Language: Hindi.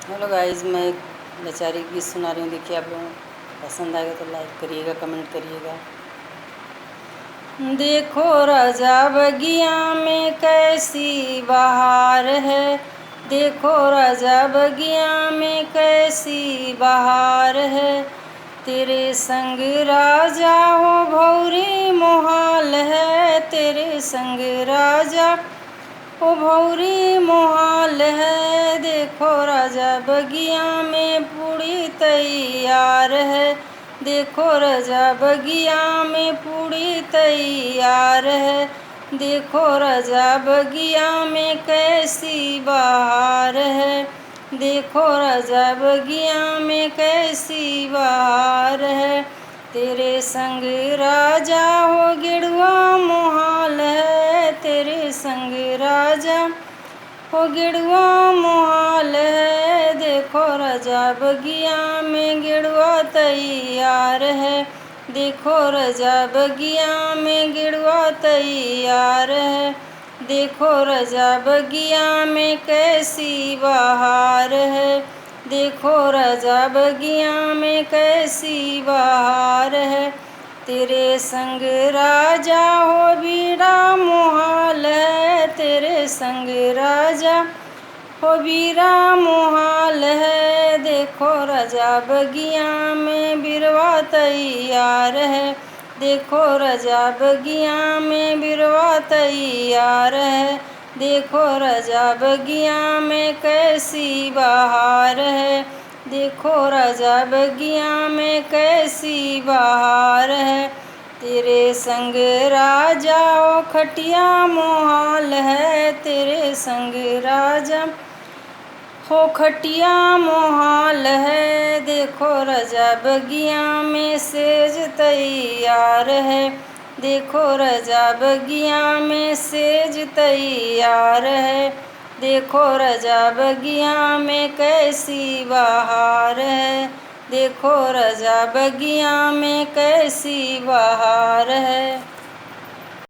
हेलो गाइस, मैं एक बेचारी गीत सुना रही हूँ। देखिए, आप लोगों को पसंद आएगा तो लाइक करिएगा, कमेंट करिएगा। देखो राजा बगिया में कैसी बहार है, देखो राजा बगिया में कैसी बहार है। तेरे संग राजा हो भौरी मोहाल है, तेरे संग राजा ओ भौरी मोहाल है। देखो राजा बगिया में पूड़ी तैयार है, देखो राजा बगिया में पूड़ी तैयार है। देखो राजा बगिया में कैसी बहार है, देखो राजा बगिया में कैसी बहार है। तेरे संग राजा हो गिड़वा मोहाल है, तेरे संग राजा हो गिड़वा मोहाल है। देखो राजा बगिया में गिड़वा तैयार है, देखो राजा बगिया में गिड़वा तैयार है। देखो राजा बगिया में कैसी बहार है, देखो राजा बगिया में कैसी बहार है। तेरे संग राजा हो बीड़ा मोहाल है, तेरे संग राजा हो बीड़ा मोहाल है। देखो राजा बगिया में बिरवा तैयार है, देखो राजा बगिया में बिरवा तैयार है। देखो राजा बगिया में कैसी बहार है, देखो राजा बगिया में कैसी बहार है। तेरे संग राजा ओ खटिया मोहाल है, तेरे संग राजा हो खटिया मोहाल है। देखो राजा बगिया में सेज तैयार है, देखो राजा बगिया में सेज तैयार है। देखो राजा बगिया में कैसी बहार है, देखो राजा बगिया में कैसी बहार है।